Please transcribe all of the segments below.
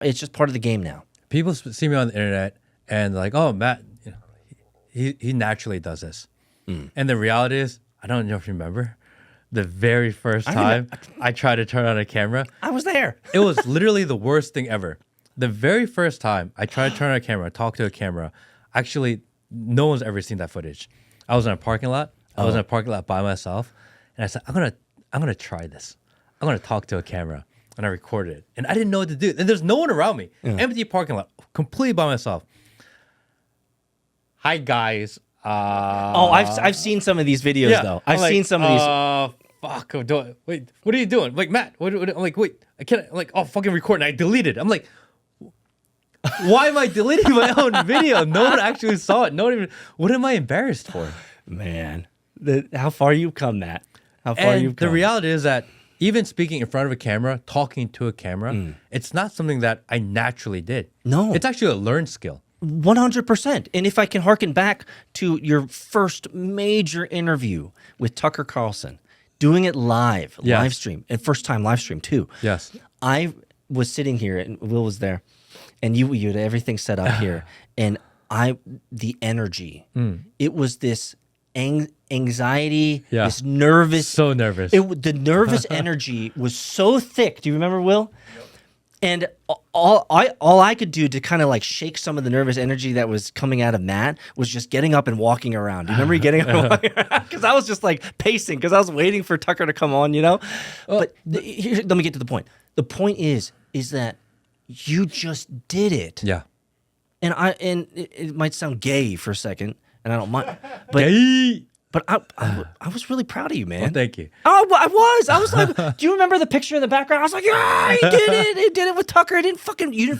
It's just part of the game now. People see me on the internet and they're like, oh, Matt, he naturally does this. And the reality is, I don't know if you remember, the very first time I tried to turn on a camera. I was there. It was literally the worst thing ever. The very first time I tried to turn on a camera, talk to a camera, actually, no one's ever seen that footage. I was in a parking lot. I was in a parking lot by myself. And I said, I'm gonna try this. I'm gonna talk to a camera. And I recorded it. And I didn't know what to do. And there's no one around me. Empty parking lot, completely by myself. Hi, guys. I've seen some of these videos though. I've seen some of these. Fuck. Wait, what are you doing? Like, Matt, I'm like, wait, I can't, fucking record. And I deleted it. I'm like, why am I deleting my own video? No one actually saw it. No one even, what am I embarrassed for? Man, how far you've come, Matt. How far you've come. The reality is that even speaking in front of a camera, talking to a camera, it's not something that I naturally did. No. It's actually a learned skill. 100%. And if I can harken back to your first major interview with Tucker Carlson, doing it live stream, and first time live stream too. Yes. I was sitting here and Will was there, and you had everything set up here, and the energy, it was this anxiety, this nervous. So nervous. The nervous energy was so thick. Do you remember, Will? And all I could do to kind of like shake some of the nervous energy that was coming out of Matt was just getting up and walking around. Do you remember getting up and walking around? Because I was just like pacing because I was waiting for Tucker to come on, But let me get to the point. The point is that you just did it. Yeah. And it might sound gay for a second, and I don't mind. But Gay. But I was really proud of you, man. Well, thank you. Oh, I was like, do you remember the picture in the background? I was like, yeah, he did it. He did it with Tucker. You didn't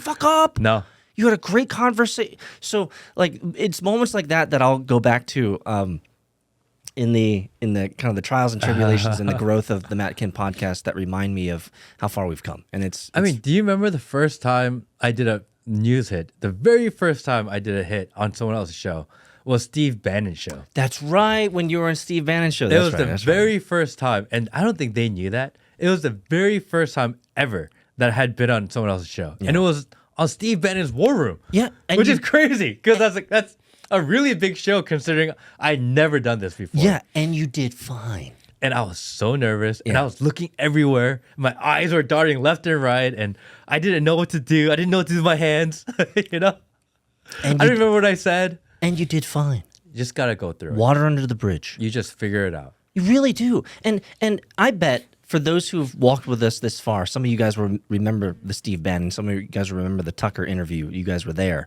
fuck up. No. You had a great conversation. So like, it's moments like that I'll go back to in the kind of the trials and tribulations and the growth of the Matt Kim podcast that remind me of how far we've come. And it's I mean, do you remember the first time I did a news hit? The very first time I did a hit on someone else's show was Steve Bannon's show. That's right, when you were on Steve Bannon's show. It was the very first time, and I don't think they knew that. It was the very first time ever that I had been on someone else's show. Yeah. And it was on Steve Bannon's War Room. Yeah. Which is crazy, because that's a really big show considering I'd never done this before. Yeah, and you did fine. And I was so nervous, and I was looking everywhere. My eyes were darting left and right, and I didn't know what to do. I didn't know what to do with my hands, And I don't remember what I said. And you did fine. You just got to go through it. Water under the bridge. You just figure it out. You really do. And I bet for those who've walked with us this far, some of you guys will remember the Steve Bannon. Some of you guys will remember the Tucker interview. You guys were there.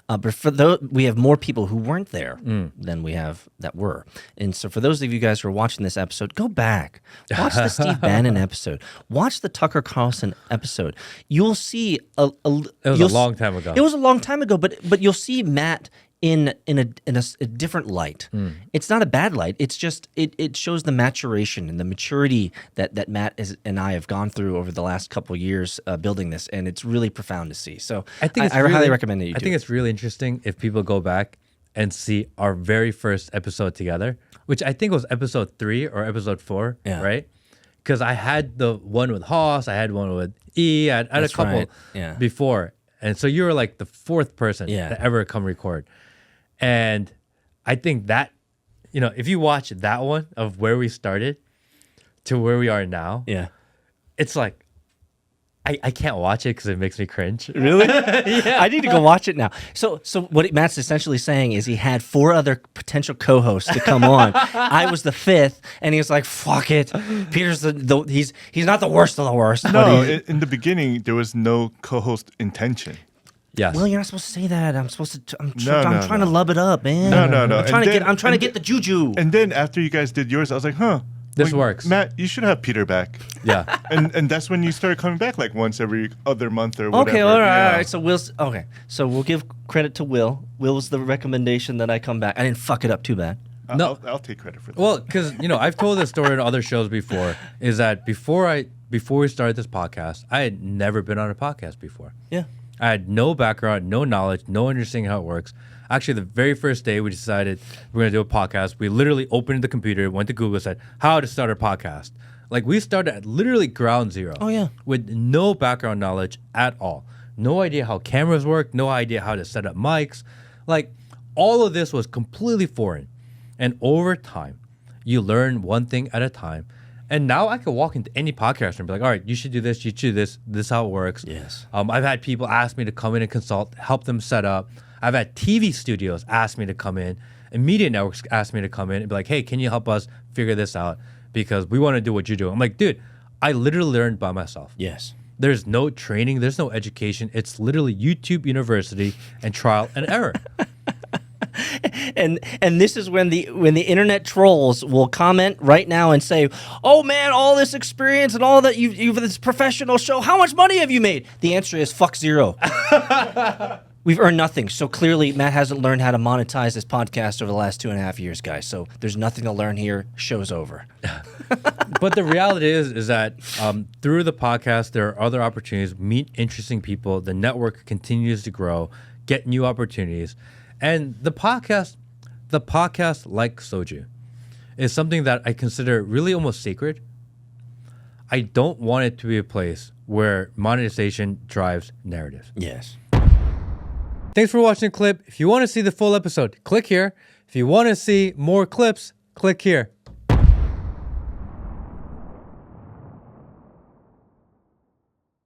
But for those, we have more people who weren't there than we have that were. And so for those of you guys who are watching this episode, go back. Watch the Steve Bannon episode. Watch the Tucker Carlson episode. You'll see It was a long time ago. It was a long time ago, but you'll see Matt in a different light. It's not a bad light. It's just it shows the maturation and the maturity that Matt and I have gone through over the last couple of years building this, and it's really profound to see. So I highly recommend that you do. I think it's really interesting if people go back and see our very first episode together, which I think was episode 3 or episode 4, right? Because I had the one with Haas, I had one with E, I had a couple before. And so you were like the 4th person to ever come record. And I think that, if you watch that one of where we started to where we are now, it's like, I can't watch it because it makes me cringe. Really? Yeah. I need to go watch it now. So what Matt's essentially saying is he had 4 other potential co-hosts to come on. I was the 5th, and he was like, "Fuck it, Peter's he's not the worst of the worst." No, in the beginning there was no co-host intention. Yes. Well, you're not supposed to say that. I'm supposed to. I'm trying to lub it up, man. No. I'm trying to get the juju. And then after you guys did yours, I was like, huh. This works. Matt, you should have Peter back. Yeah. and that's when you started coming back like once every other month or whatever. Okay, all right. So we'll give credit to Will. Will was the recommendation that I come back. I didn't fuck it up too bad. No, I'll take credit for that. Well, because I've told this story in other shows before. Is that before we started this podcast, I had never been on a podcast before. Yeah. I had no background, no knowledge, no understanding how it works. Actually, the very first day we decided we're going to do a podcast, we literally opened the computer, went to Google, said, how to start a podcast. Like, we started at literally ground zero. Oh, yeah. With no background knowledge at all. no idea how cameras work, no idea how to set up mics. Like, all of this was completely foreign. And over time, you learn one thing at a time. And now I can walk into any podcast and be like, all right, you should do this, you should do this, this is how it works. Yes. I've had people ask me to come in and consult, help them set up. I've had TV studios ask me to come in, and media networks ask me to come in and be like, hey, can you help us figure this out? Because we want to do what you're doing. I'm like, dude, I literally learned by myself. Yes. There's no training, there's no education. It's literally YouTube University and trial and error. And this is when the internet trolls will comment right now and say, "Oh man, all this experience and all that you've this professional show. How much money have you made?" The answer is fuck zero. We've earned nothing. So clearly, Matt hasn't learned how to monetize this podcast over the last 2.5 years, guys. So there's nothing to learn here. Show's over. But the reality is that through the podcast, there are other opportunities. Meet interesting people. The network continues to grow. Get new opportunities. And the podcast, like soju, is something that I consider really almost sacred. I don't want it to be a place where monetization drives narrative. Yes. Thanks for watching the clip. If you want to see the full episode, click here. If you want to see more clips, click here.